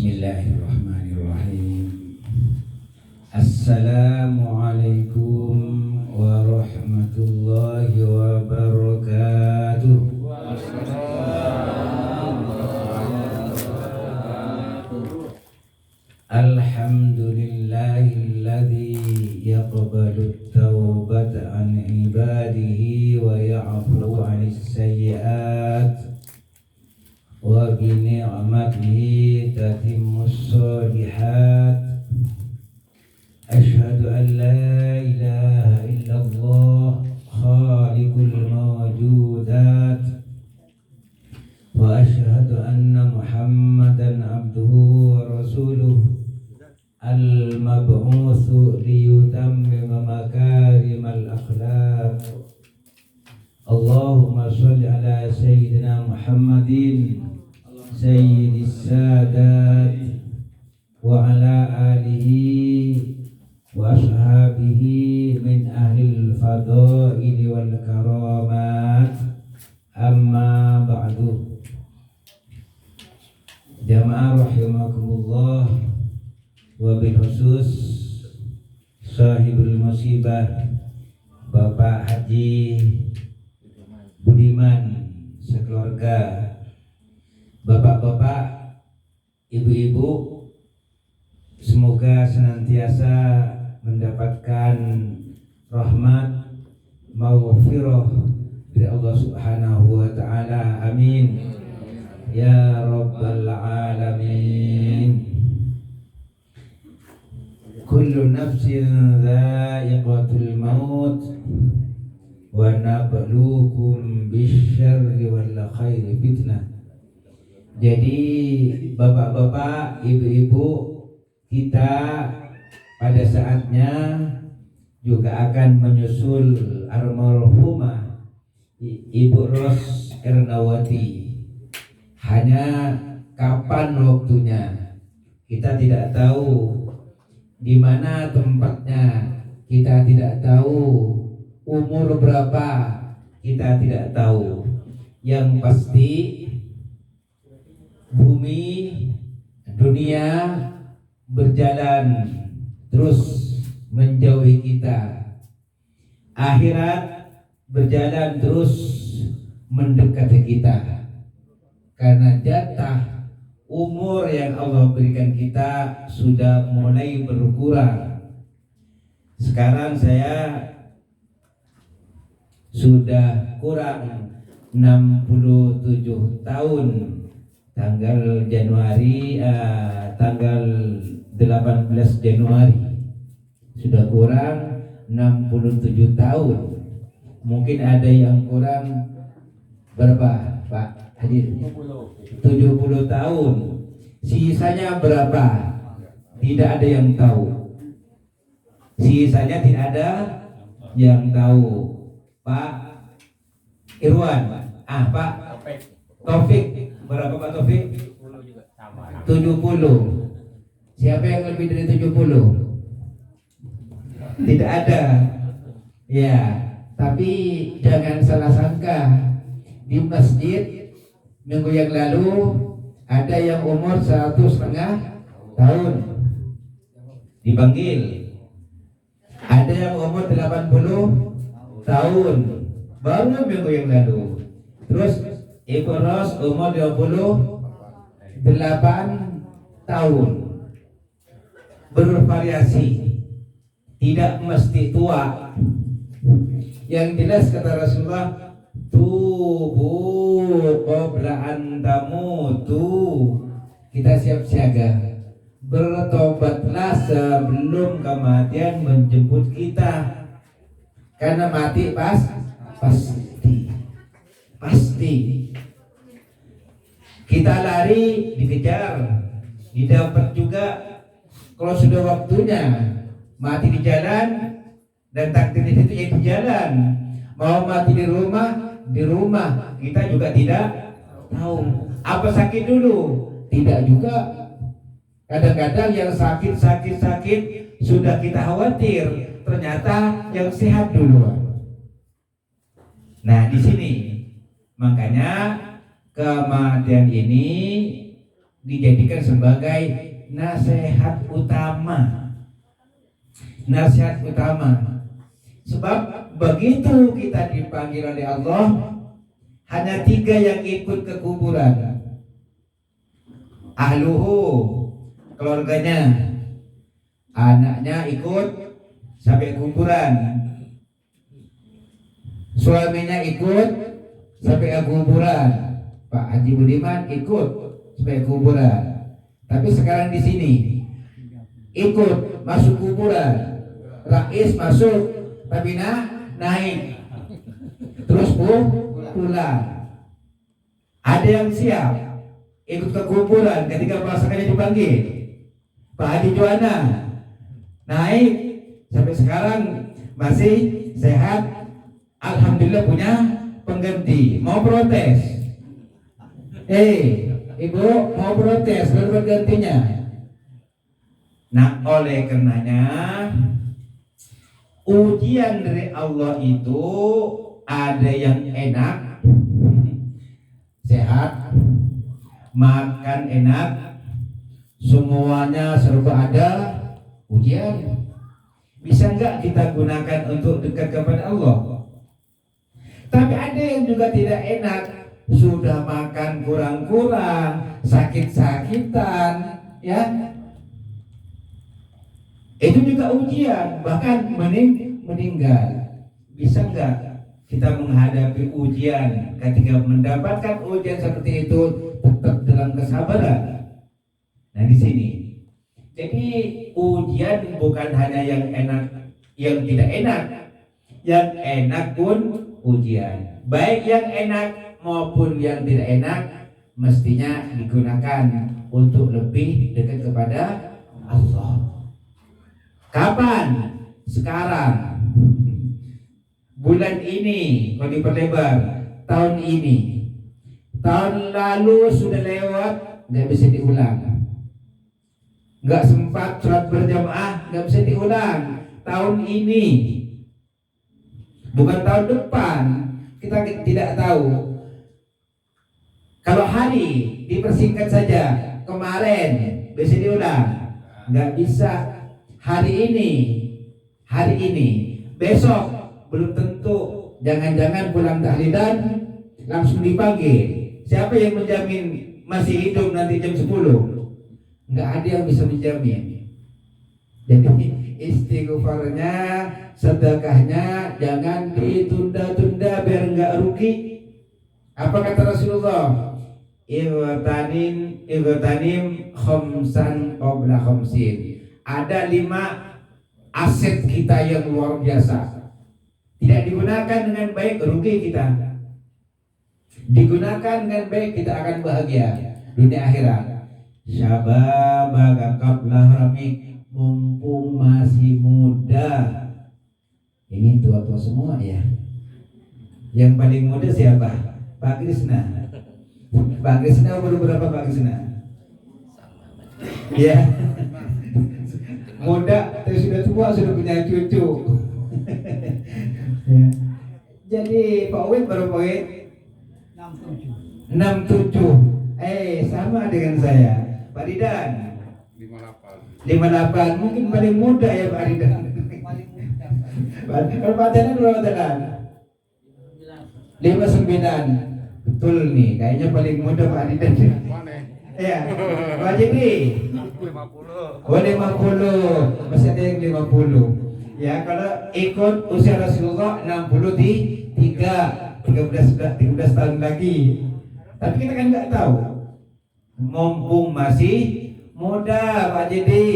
Bismillahirrahmanirrahim. Assalamualaikum warahmatullahi wabarakatuh. Alhamdulillahilladzi yaqbalu at-taubata an ibadihi wa ya'fu 'anis sayyi'at wa bi ni'matihi tatimmus shalihat. Asyhadu an la ilaha illallah khaliqul mawjudat wa asyhadu anna Muhammadan abduhu wa rasuluh al-mab'utsu liyutammima makarimal akhlaq. Allahumma shalli ala sayyidina Muhammadin sayyidis sadat wa ala alihi wa ashabihi min ahlil fadaili wal karamat. Amma ba'du. Jamaah rahimakumullah, wabil khusus sahibul musibah Bapak Haji Budiman sekeluarga, bapak-bapak, ibu-ibu, semoga senantiasa mendapatkan rahmat maghfirah dari Allah Subhanahu wa taala. Amin ya rabbal alamin. Kullu nafsin dha'iqatul maut wa nabluukum bisyarri wal khairi fitnah. Jadi bapak-bapak, ibu-ibu, kita pada saatnya juga akan menyusul almarhumah Ibu Ros Ernawati. Hanya kapan waktunya kita tidak tahu, di mana tempatnya kita tidak tahu, umur berapa kita tidak tahu. Yang pasti bumi dunia berjalan terus menjauhi kita, akhirat berjalan terus mendekati kita. Karena jatah umur yang Allah berikan kita sudah mulai berkurang. Sekarang saya sudah kurang 67 tahun. Tanggal Januari, tanggal 18 Januari sudah kurang 67 tahun. Mungkin ada yang kurang berapa, Pak Hadir? 70 tahun. Sisanya berapa? Tidak ada yang tahu. Sisanya tidak ada yang tahu. Pak Irwan, Pak Taufik, berapa Pak Taufik? 70. Siapa yang lebih dari 70? Tidak ada. Ya, tapi jangan salah sangka. Di masjid minggu yang lalu ada yang umur 1,5 tahun dipanggil. Ada yang umur 80 tahun baru minggu yang lalu. Terus Ibu Ros umur 28 tahun. Bervariasi, tidak mesti tua. Yang jelas kata Rasulullah, tubuh qabla an tamutu. Kita siap siaga, bertobatlah sebelum kematian menjemput kita. Karena mati pasti. Kita lari, dikejar, didapat juga. Kalau sudah waktunya mati di jalan, dan takdir di situ ya di jalan. Mau mati di rumah, kita juga tidak tahu. Apa sakit dulu? Tidak juga. Kadang-kadang yang sakit sudah kita khawatir, ternyata yang sehat duluan. Nah, di sini makanya kematian ini dijadikan sebagai nasihat utama. Nasihat utama. Sebab begitu kita dipanggil oleh Allah, hanya 3 yang ikut ke kuburan. Ahluhu, keluarganya, anaknya ikut sampai kuburan, suaminya ikut sampai kuburan, Pak Haji Budiman ikut sampai kuburan. Tapi sekarang di sini ikut masuk kuburan, Rais masuk, tapi naik terus pulang. Ada yang siap ikut ke kuburan ketika pasangannya dipanggil. Pak Haji Juwana naik sampai sekarang masih sehat, alhamdulillah punya pengganti. Mau protes? Ibu mau protes baru penggantinya. Nah, oleh karenanya ujian dari Allah itu ada yang enak, sehat, makan enak, semuanya serba ada. Ujian bisa enggak kita gunakan untuk dekat kepada Allah? Tapi ada yang juga tidak enak, sudah makan kurang-kurang, sakit-sakitan, ya. Itu juga ujian, bahkan meninggal. Bisa enggak kita menghadapi ujian ketika mendapatkan ujian seperti itu tetap dalam kesabaran? Nah, di sini. Jadi ujian bukan hanya yang enak, yang tidak enak. Yang enak pun ujian. Baik yang enak maupun yang tidak enak mestinya digunakan untuk lebih dekat kepada Allah. Kapan? Sekarang. Bulan ini kalau diperlebar, tahun ini. Tahun lalu sudah lewat, nggak bisa diulang. Nggak sempat sholat berjamaah, nggak bisa diulang. Tahun ini, bukan tahun depan, kita tidak tahu. Kalau hari dipersingkat saja, kemarin bisa diulang, nggak bisa. Hari ini, besok belum tentu. Jangan-jangan pulang tahlilan langsung dipanggil. Siapa yang menjamin masih hidup nanti jam 10? Nggak ada yang bisa menjamin. Jadi istighfarnya, sedekahnya jangan ditunda-tunda biar nggak rugi. Apa kata Rasulullah? Igtanim khamsan qabla khamsin. Ada 5 aset kita yang luar biasa. Tidak digunakan dengan baik, rugi kita. Digunakan dengan baik, kita akan bahagia dunia akhirat. Syababaka qabla haramik, mumpung masih muda. Ini tua-tua semua ya. Yang paling muda siapa? Pak Krisna. Pak Krisna baru berapa Pak Krisna? Ya. Muda tapi sudah tua, sudah punya cucu. Ya. Jadi Pak Wid baru Pak Wid 67. Sama dengan saya. Pak Ridan 58. Mungkin paling muda ya Pak Ridan. Kalau Pak Jalan berapa Jalan? 59. Betul nih, kayaknya paling muda Pak Ridan. Iya. Pak Jadi 50. 50. Masih ada yang 50. Ya, kalau ikut usia Rasulullah 13 tahun lagi. Tapi kita kan nggak tahu. Mumpung masih muda Pak Jadi,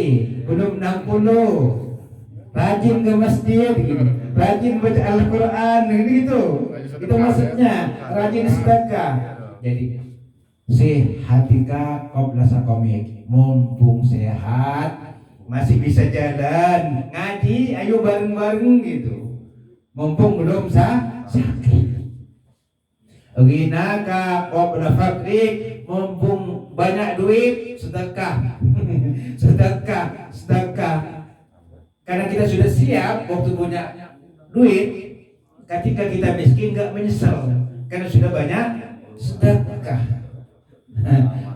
belum 60. Rajin ke masjid gitu. Rajin baca Al-Qur'an gitu. Itu maksudnya, rajin sedekah. Jadi sehatika qabla saqamik. Mumpung sehat, masih bisa jalan, ngaji, ayo bareng-bareng gitu. Mumpung belum sakit. Ghinaka qabla faqrik, mumpung banyak duit, sedekah. sedekah. Karena kita sudah siap waktu punya duit. Ketika kita miskin gak menyesal karena sudah banyak sedekah.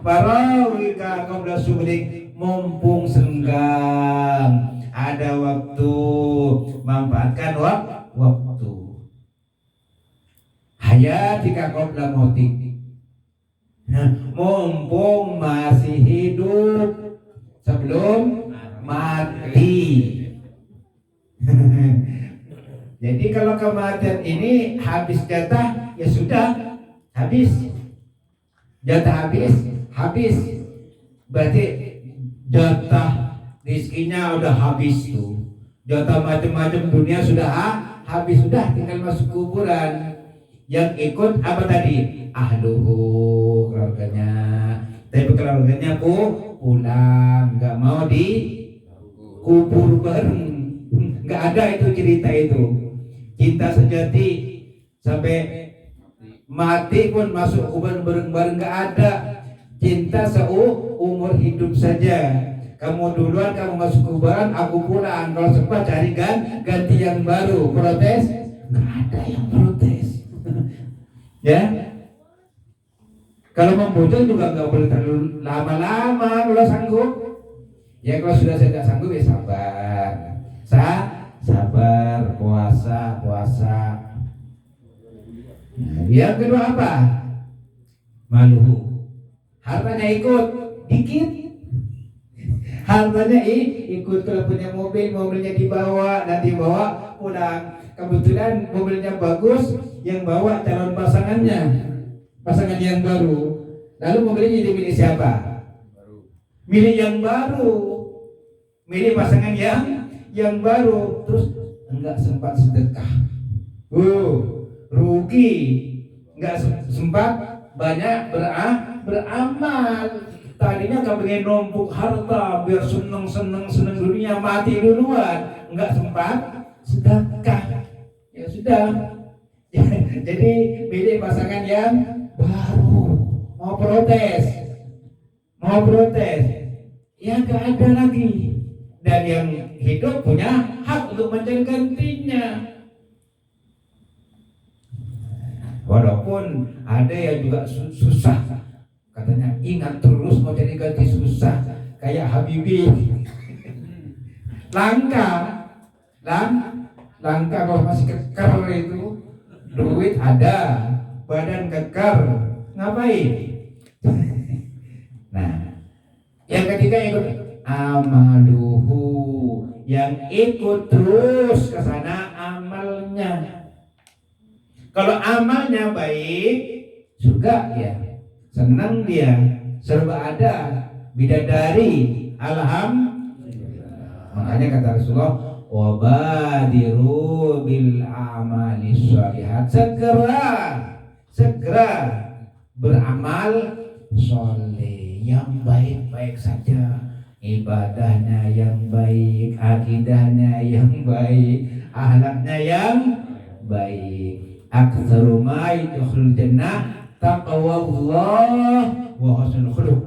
Farawika qabla syughlik, mumpung senggang, ada waktu, manfaatkan waktu. Hayatika qabla mautik, mumpung masih hidup sebelum mati. Jadi kalau kematian ini habis jatah, ya sudah habis. Jatah habis. Berarti jatah rizkinya udah habis tuh. Jatah macam-macam dunia sudah habis, sudah tinggal masuk kuburan. Yang ikut apa tadi? Ahluhu, keluarganya. Tapi keluarganya pulang, nggak mau di kubur bareng. Nggak ada itu cerita itu. Cinta sejati sampai mati pun masuk kuburan bareng-bareng, nggak ada. Cinta seumur hidup saja. Kamu duluan, kamu masuk kuburan, aku pulang. Kalau sempat cari ganti yang baru. Protes? Nggak ada yang protes. Ya. Kalau membujang juga nggak boleh terlalu lama-lama kalau sanggup. Ya kalau sudah saya nggak sanggup ya sabar. Sabar, puasa. Yang kedua apa? Maluhu. Hartanya ikut dikit. Hartanya ikut. Kalau punya mobilnya dibawa, nanti bawa pulang. Kebetulan mobilnya bagus, yang bawa calon pasangan yang baru. Lalu mobilnya jadi milik siapa? Milik yang baru. Milik pasangan yang baru. Terus enggak sempat sedekah. Rugi. Enggak sempat banyak beramal. Tadinya enggak pengen numpuk harta biar seneng dunia, mati duluan. Enggak sempat sedekah. Ya sudah. Jadi milik pasangan yang baru. Mau protes. Ya enggak ada lagi. Dan yang hidup punya hak untuk mencari gantinya. Walaupun ada yang juga susah, katanya ingat terus mau jadi ganti susah, kayak Habibie. Langka kalau masih kekar itu, duit ada, badan kekar, ngapain? Nah, yang ketiga ikut amaluhu, yang ikut terus ke sana amalnya. Kalau amalnya baik, surga ya, senang dia, serba ada, bidadari, alhamdulillah. Makanya kata Rasulullah, wabadiru bil amali sholihat, segera beramal soleh yang baik-baik saja, ibadahnya yang baik, akidahnya yang baik, akhlaknya yang baik. Aktsaru ma yadkhulul jannah taqwallah wa husnul khuluq.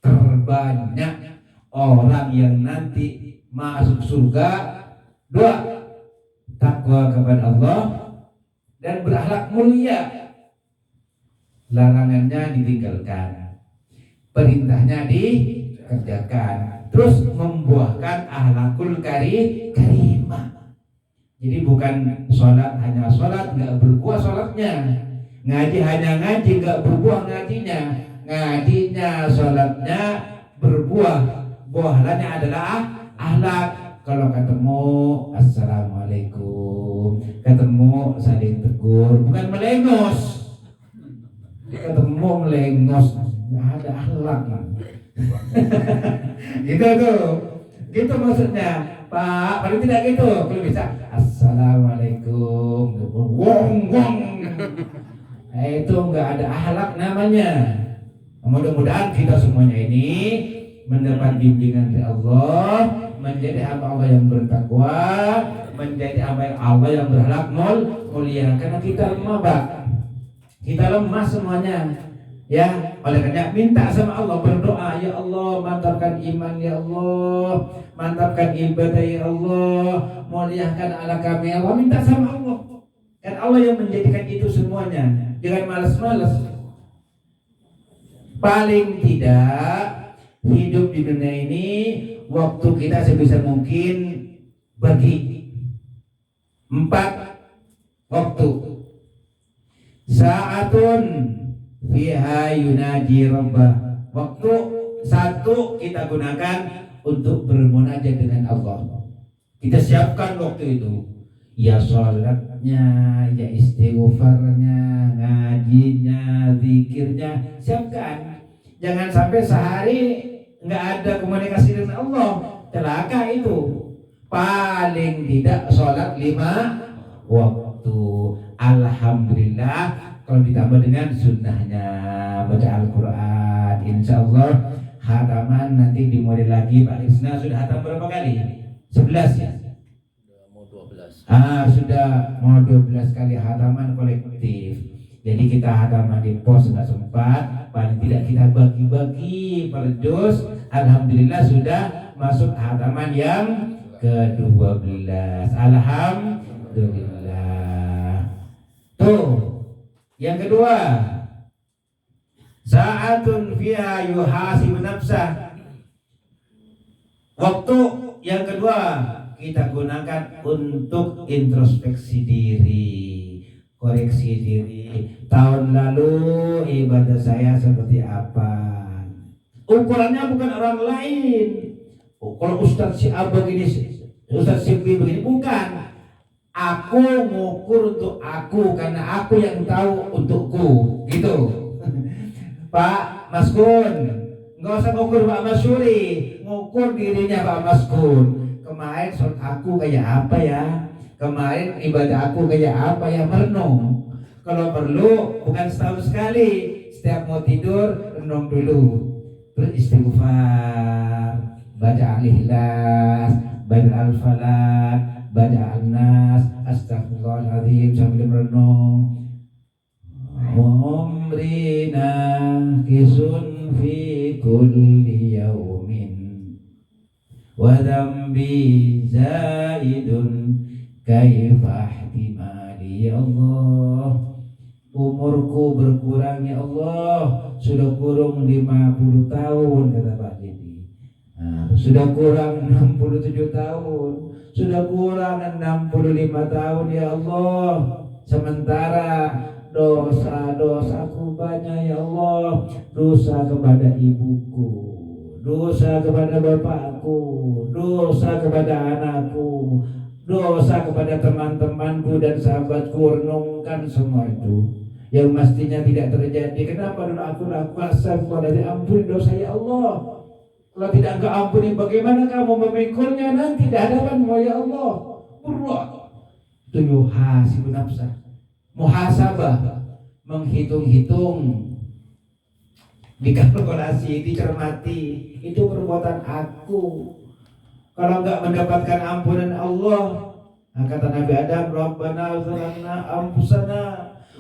Terbanyak orang yang nanti masuk surga, dua, takwa kepada Allah dan berakhlak mulia. Larangannya ditinggalkan, perintahnya dikerjakan, terus membuahkan akhlakul karimah. Jadi bukan sholat hanya sholat, nggak berbuah sholatnya. Ngaji hanya ngaji, nggak berbuah ngajinya. Ngajinya, sholatnya berbuah. Buahnya adalah akhlak. Kalau ketemu assalamualaikum, ketemu saling tegur, bukan melengos. Ketemu melengos, nggak ada akhlak. Gitu maksudnya. Pak, paling tidak gitu. Kalau bisa assalamualaikum, wong. Itu nggak ada akhlak namanya. Mudah-mudahan kita semuanya ini mendapat bimbingan dari Allah, menjadi hamba Allah yang bertakwa, menjadi hamba Allah yang berakhlak mulia. Karena kita lemah, Pak. Kita lemah semuanya. Ya, oleh karena minta sama Allah, berdoa, ya Allah, mantapkan iman, ya Allah, mantapkan ibadah, ya Allah, muliakan ala kami, ya Allah. Minta sama Allah. Kan Allah yang menjadikan itu semuanya. Jangan malas-malas. Paling tidak hidup di dunia ini waktu kita sebisa mungkin bagi 4 waktu. Sa'atun fiha yunaji rabbah. Waktu 1 kita gunakan untuk bermunajat dengan Allah. Kita siapkan waktu itu. Ya sholatnya, ya istighfarnya, ngajinya, zikirnya, siapkan. Jangan sampai sehari nggak ada komunikasi dengan Allah, celaka itu. Paling tidak sholat 5 waktu. Alhamdulillah kalau ditambah dengan sunnahnya baca Al-Quran, insya Allah hataman nanti dimulai lagi. Pak Isna sudah hatam berapa kali? 11 ya? Sudah mau 12 kali hataman kolektif. Jadi kita hataman di pos nggak sempat, paling tidak kita bagi-bagi per juz. Alhamdulillah sudah masuk hataman yang ke-12. Alhamdulillah. Tuh, yang kedua, sa'atun fiha yuhasib nafsah. Waktu yang kedua kita gunakan untuk introspeksi diri, koreksi diri. Tahun lalu ibadah saya seperti apa? Ukurannya bukan orang lain. Kalau Ustadz si A begini, Ustadz si B begini, bukan. Aku ngukur untuk aku karena aku yang tahu untukku, gitu. Pak Maskun, nggak usah ngukur Pak Masyuri, ngukur dirinya Pak Maskun. Kemarin sholat aku kayak apa ya? Kemarin ibadah aku kayak apa ya? Merenung. Kalau perlu bukan setahun sekali, setiap mau tidur renung dulu. Terus istighfar, baca Al-Ikhlas, baca Al-Falaq, baca An-Nas, Astaghfirullahaladzim sambil merenung. Umrina kisun fi kulli yaumin wa dhambi zaidun kaifa ihtimali ya Allah. Umurku berkurang ya Allah, sudah kurang 50 tahun kata Pak Jadi. Sudah kurang 67 tahun, sudah kurang 65 tahun ya Allah. Sementara dosa-dosaku banyak ya Allah. Dosa kepada ibuku, dosa kepada bapakku, dosa kepada anakku, dosa kepada teman-temanku dan sahabatku. Renungkan semua itu yang mestinya tidak terjadi. Kenapa dulu aku lakukan? Astagfirullah, ampuni dosa ya Allah. Kalau tidak engkau ampuni, bagaimana kamu memikulnya nanti di hadapanmu ya Allah? Berat. Itu yuhasibun nafsah, muhasabah, menghitung-hitung, dikalkulasi, dicermati. Itu perbuatan aku. Kalau enggak mendapatkan ampunan Allah, kata Nabi Adam, Rabbana zalamna anfusana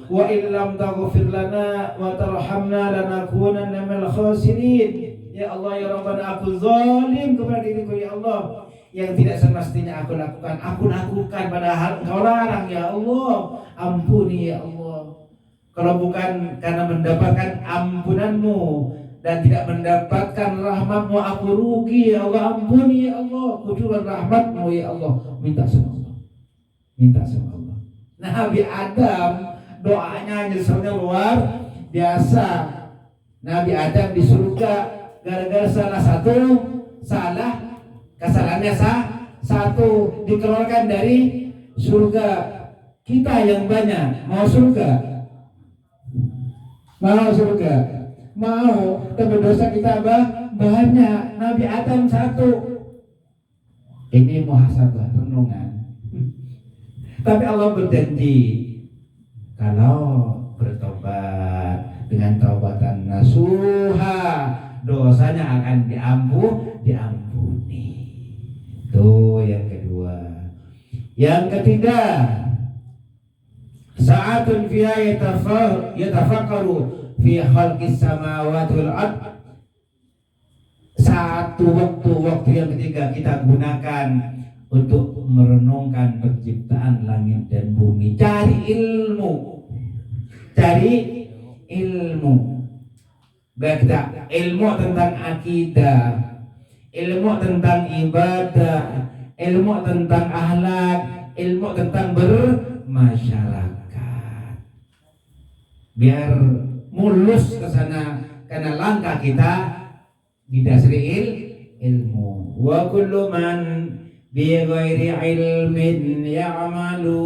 wa illam taghfir lana wa tarhamna lanakunanna minal khasirin. Ya Allah ya Rabbana, aku zalim kepada diriku ya Allah. Yang tidak semestinya aku lakukan padahal Engkau larang ya Allah. Ampuni ya Allah. Kalau bukan karena mendapatkan ampunanmu dan tidak mendapatkan rahmatmu, aku rugi ya Allah. Ampuni ya Allah, kucurkan rahmatmu ya Allah. Minta sama Allah, minta sama Allah. Nabi Adam doanya nyeselnya luar biasa. Nabi Adam di surga gara-gara salah satu kesalahannya satu, dikeluarkan dari surga. Kita yang banyak mau surga, mau, tapi dosa kita banyak. Nabi Adam satu. Ini muhasabah, renungan. Tapi Allah berjanji kalau bertobat dengan taubatan nasuha, dosanya akan diampuni. Itu yang kedua. Yang ketiga, sa'atun fiha yatafakkaru fi khalqis samawati wal ard. Satu waktu yang ketiga kita gunakan untuk merenungkan penciptaan langit dan bumi. Cari ilmu. Kita ilmu tentang akidah, ilmu tentang ibadah, ilmu tentang akhlak, ilmu tentang bermasyarakat. Biar mulus ke sana, karena langkah kita didasari ilmu. Wa kullu man bi ghairi ilmin ya'malu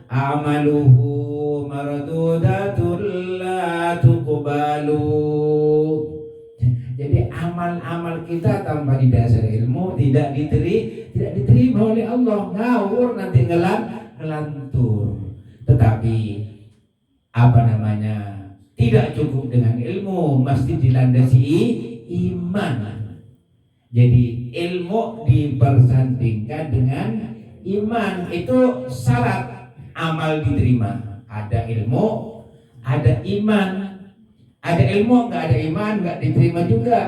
a'maluhu mardudatul la tuqbalu. Jadi amal-amal kita tanpa didasari ilmu tidak diterima oleh Allah, ngawur nanti ngelantur. Tetapi tidak cukup dengan ilmu, mesti dilandasi iman. Jadi ilmu dipersandingkan dengan iman, itu syarat amal diterima. Ada ilmu, ada iman. Ada ilmu nggak ada iman nggak diterima juga.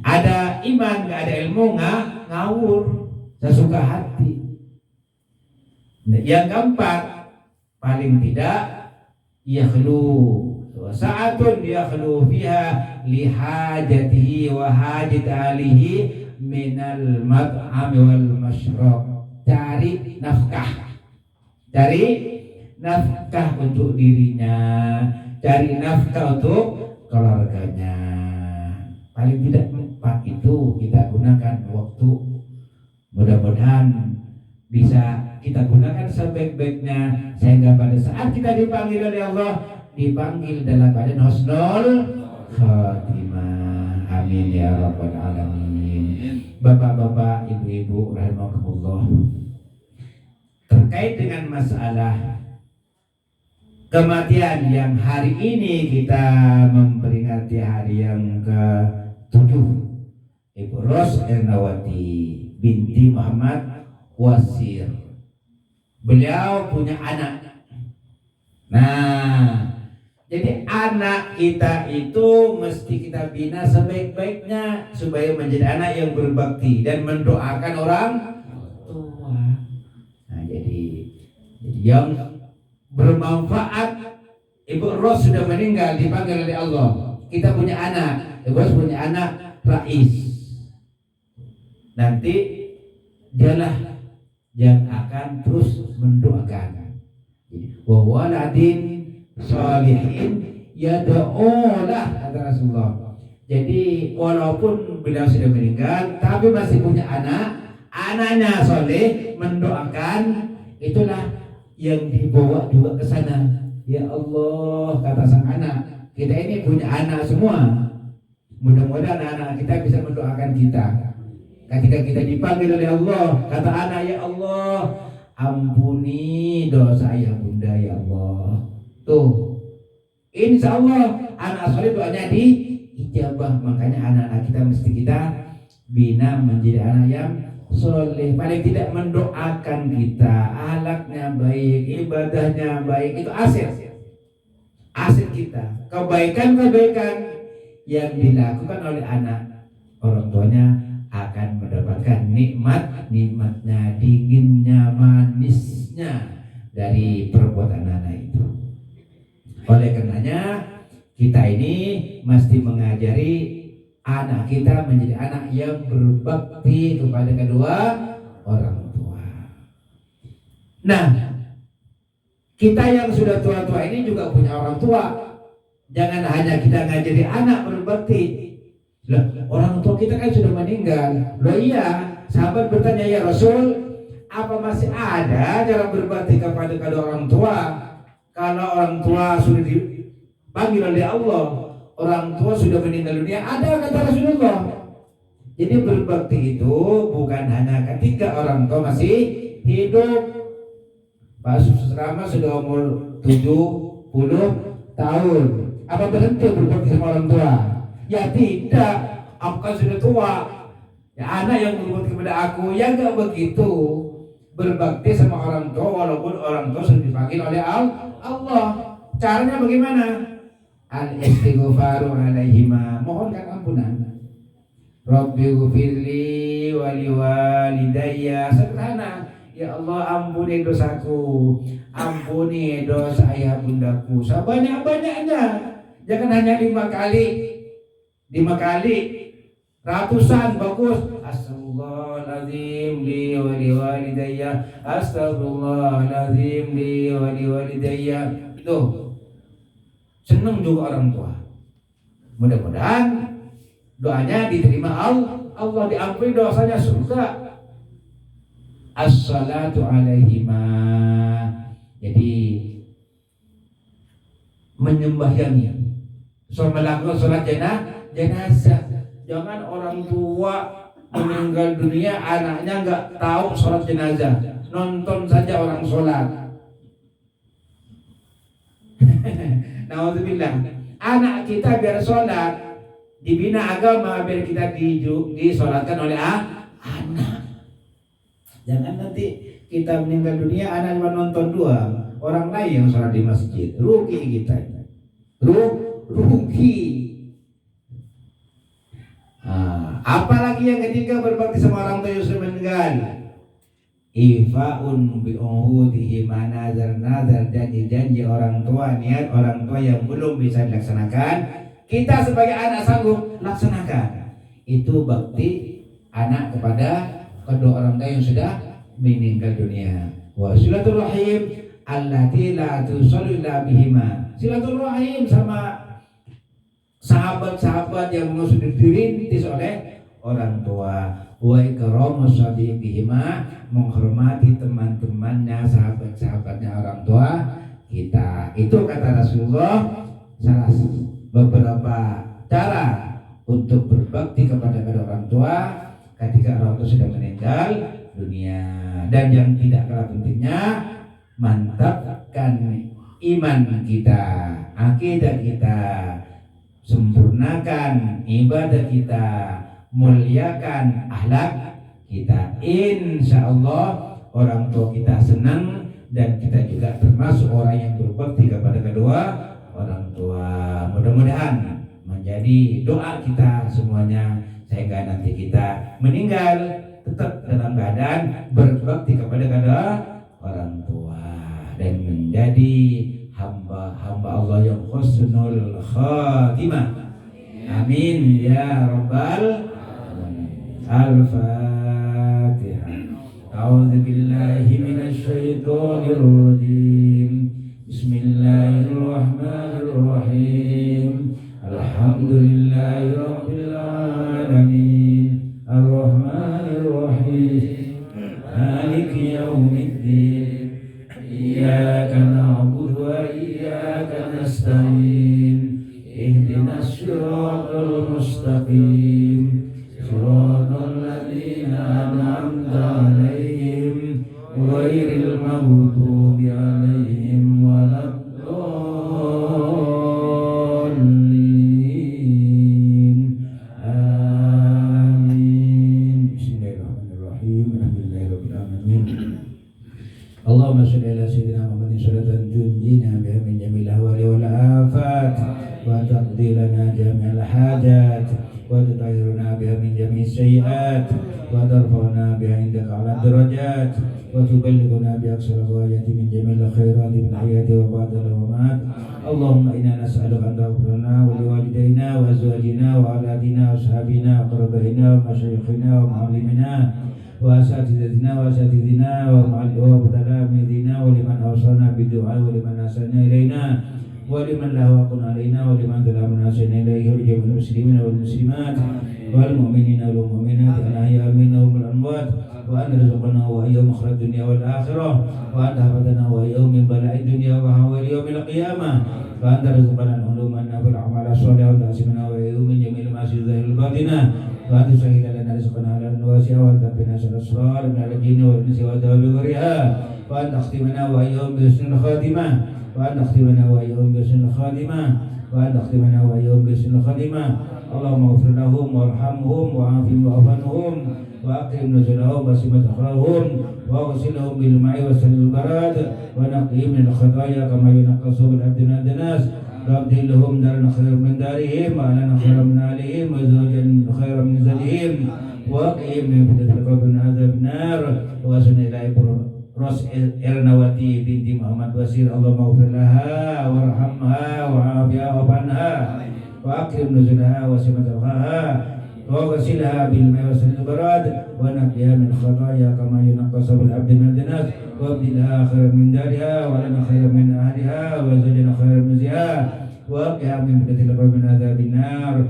Ada iman nggak ada ilmu ngawur, sesuka hati. Yang keempat, paling tidak yakhlu sa'atun yakhlu fiha lihajatihi wa hajat alihi minal mat'ami wal mashrab. Cari nafkah untuk dirinya, cari nafkah untuk keluarganya. Paling tidak 4 itu kita gunakan waktu. Mudah-mudahan bisa kita gunakan sebaik-baiknya, sehingga pada saat kita dipanggil oleh Allah, dipanggil dalam keadaan husnul khatimah. Amin ya rabbal alamin. Bapak-bapak, ibu-ibu rahimakumullah, terkait dengan masalah kematian yang hari ini kita memperingati hari yang ke-7, Ibu Ros Ernawati binti Muhammad Wasir. Beliau punya anak. Nah, jadi anak kita itu mesti kita bina sebaik-baiknya supaya menjadi anak yang berbakti dan mendoakan orang tua. Nah, jadi yang bermanfaat. Ibu Ros sudah meninggal, dipanggil oleh Allah. Kita punya anak, Ibu Ros punya anak Rais. Nanti dialah yang akan terus mendoakan. Wa waladin sholihin yad'ulah, kata Rasulullah. Jadi walaupun beliau sudah meninggal, tapi masih punya anak, anaknya soleh mendoakan, itulah yang dibawa juga ke sana. Ya Allah, kata sang anak, kita ini punya anak semua. Mudah-mudahan anak kita bisa mendoakan kita. Ketika kita dipanggil oleh Allah, kata anak, ya Allah, ampuni dosa ayah bunda ya Allah. Tuh, insya Allah anak soleh doanya diijabah. Makanya anak-anak kita mesti kita bina menjadi anak yang soleh. Paling tidak mendoakan kita, akhlaknya baik, ibadahnya baik, itu aset kita. Kebaikan-kebaikan yang dilakukan oleh anak, orang tuanya akan mendapatkan nikmatnya, dinginnya, manisnya dari perbuatan anak itu. Oleh karenanya kita ini mesti mengajari anak kita menjadi anak yang berbakti kepada kedua orang tua. Nah, kita yang sudah tua-tua ini juga punya orang tua. Jangan hanya kita ngajari anak berbakti. Loh, orang tua kita kan sudah meninggal. Loh iya, sahabat bertanya, ya Rasul, apa masih ada cara berbakti kepada kedua orang tua? Kalau orang tua sudah dipanggil oleh Allah, orang tua sudah meninggal dunia, ada, kata Rasulullah. Jadi berbakti itu bukan hanya ketika orang tua masih hidup. Pak Susrama sudah umur 70 tahun. Apa berhenti berbakti sama orang tua? Ya tidak, aku kan sudah tua. Ya anak yang berbakti kepada aku, ya enggak begitu. Berbakti sama orang tua walaupun orang tua sudah dipanggil oleh Allah. Caranya bagaimana? Al-istighfaru alaihima, mohonkan ampunan. Rabbi ghfirli wa liwalidayya. Sederhana. Ya Allah, ampuni dosaku, ampuni dosa ayah bundaku sebanyak-banyaknya. Jangan hanya 5 kali, 5 kali, ratusan bagus. Astagfirullahaladzim li wa liwalidayya, astagfirullahaladzim li wa liwalidayya. Tuh, senang juga orang tua. Mudah-mudahan doanya diterima Allah diampuni dosanya surga. As-salatu alaihima. Jadi menyembahyangi, melakukan sholat jenazah. Jangan orang tua meninggal dunia, anaknya nggak tahu sholat jenazah, nonton saja orang sholat. Nauzubillah. Anak kita biar sholat, dibina agama, biar kita disolatkan oleh anak. Jangan nanti kita meninggal dunia, anak cuma nonton doang, orang lain yang sholat di masjid. Rugi kita. Rugi. Apalagi yang ketiga, berbakti sama orang tua yang sudah meninggal. Ifa'un bi'uhudihim, nazar-nazar, janji-janji orang tua, niat orang tua yang belum bisa dilaksanakan, kita sebagai anak sanggup laksanakan. Itu bakti anak kepada kedua orang tua yang sudah meninggal dunia. Wa silaturahim allati la tusallu illa bihima. Silaturahim sama sahabat-sahabat yang sudah dirintis oleh orang tua. Wa ikramu sadiqihima, menghormati teman-temannya, sahabat-sahabatnya orang tua kita. Itu kata Rasulullah, salah beberapa cara untuk berbakti kepada kedua orang tua ketika orang tua sudah meninggal dunia. Dan yang tidak kalah pentingnya, mantapkan iman kita, akidah kita, sempurnakan ibadah kita, muliakan akhlak kita. Insya Allah orang tua kita senang, dan kita juga termasuk orang yang berbakti kepada kedua orang tua. Mudah-mudahan menjadi doa kita semuanya, sehingga nanti kita meninggal tetap dalam keadaan berbakti kepada kedua orang tua dan menjadi hamba-hamba Allah yang husnul khatimah. Amin ya rabbal alamin. Al-Fatihah. A'udzu billahi minasy syaithanir rajim. Bismillahirrahmanirrahim. Alhamdulillahi rabbil alamin. Ar-Rahmanir Rahim. Maliki yaumiddin. Iyyaka na'budu wa iyyaka nasta'in. Ihdinas siratal mustaqim. Siratal ladzina an'amta 'alaihim ghairil maghdubi 'alaihim waladdallin. Amin. Bismillahirrahmanirrahim. Alhamdulillahirabbil alamin. Allahumma shalli ala sayyidina Muhammadin shalatan tunjina biha min jamil ahwali wal afat wa taqdi lana jami'al hajat wa tutahhiruna biha min jami'is sayyi'at wa tarfa'una biha indaka 'ala darajat wa tuballighuna bi aqsal ghayati min jami'il khairati fil hayati wa ba'da al-mamat. Allahumma inna nas'aluka an taghfira lana wa liwalidayna wa azwajina wa auladina wa ashabina wa qarabaina wa masyayikhina wa mu'allimina wa asatidatina wa asatidina wa mu'allimina wa liman awsana bid-du'a wa liman asana ilaina wa liman lahu haqqun alaina wa liman zalamana asana ilaihi wa jami'il muslimina wal muslimat wal mu'minina wal mu'minat al-ahya'i minhum wal amwat wa an rizqana wa ayyam akhirat dunya wal akhirah wa an hafadana wa ayyam min bala'i dunya wa hawali yaumil qiyamah wa an rizqana al-uluman wal a'mal as-salih wa ta'simana wa ayyam min jamil ma'asir zahil batinah wa an tusahhila lana rizqana ala al-wasi'a wa taqina al-asrar min al-jinni wal insi wa dawabi ghariha wa an takhtimana wa ayyam bi husnil khatimah wa an takhtimana wa ayyam bi husnil khatimah wa an takhtimana wa ayyam bi husnil khatimah. Allahumma ighfir lahum warhamhum wa'afihim wa'afanhum wa aqim nuzulahum wa simat akhrahum wa ghasilhum bil ma'i wa salil barad wa naqihim min al-khataya kama yunaqasu bil abdina danas rabdilhum daran khairan min darihim wa alana khairan min alihim wa zawjan khairan min zalihim wa aqim min fitnatil qabr min azab nar wa sunni ilahi Ros Ernawati binti Muhammad Basir, Allahumma ighfir laha warhamha wa'afiha wa'fanha wa akrim nuzulaha wa simatalha wa ghasilha bil ma'i wasalil barad wa naqliha min khataaya kama yunqas bil abdi min dinas wa abdilha khairan min dariha wa lana khairan min ahliha wa zawjana khairan min ziha wa qiha min bidatil qabr min adzabin nar.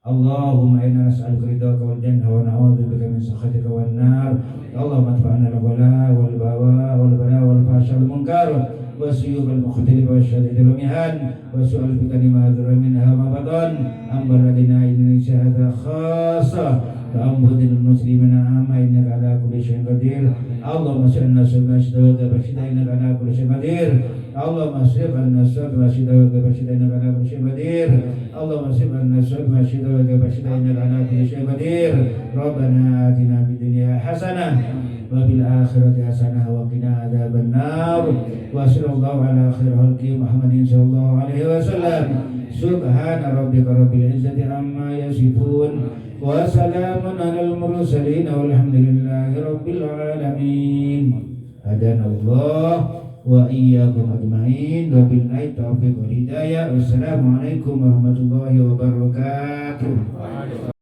Allahumma inna nas'aluka ridhaka wal jannah wa na'udzubika min sakhatika wan nar. Allahumma adfa'na al-ghala wal bawa wal bala wal fahsya wal munkar wa suyub al mukhtalif wa syadid al mihan wa su'al fikani ma dhurra minha ma batan ambaradina Indonesia hadha khassa ta'ambudil muslimina amma innaka ala kulli syai'in qadir. Allahumma sa'alna sabna syidawaka bashida innaka ala kulli syai'in qadir. Allahumma sirf an-nasab wa syidawaka bashida innaka ala kulli syai'in qadir. Allahumma sirf an-nasab wa syidawaka bashida innaka ala kulli syai'in qadir. Rabbana atina fid dunya hasanah wa fil akhirati hasanah wa qina adzaban nar. Wa sallallahu ala khairi khalqi Muhammadin sallallahu alaihi wasallam. Subhana rabbika rabbil izzati amma yasifun wa salamun alal mursalin walhamdulillahi rabbil alamin. Hadanallah wa iyyakum ajmain wa billahi taufiq wal hidayah. Wassalamualaikum warahmatullahi wabarakatuh.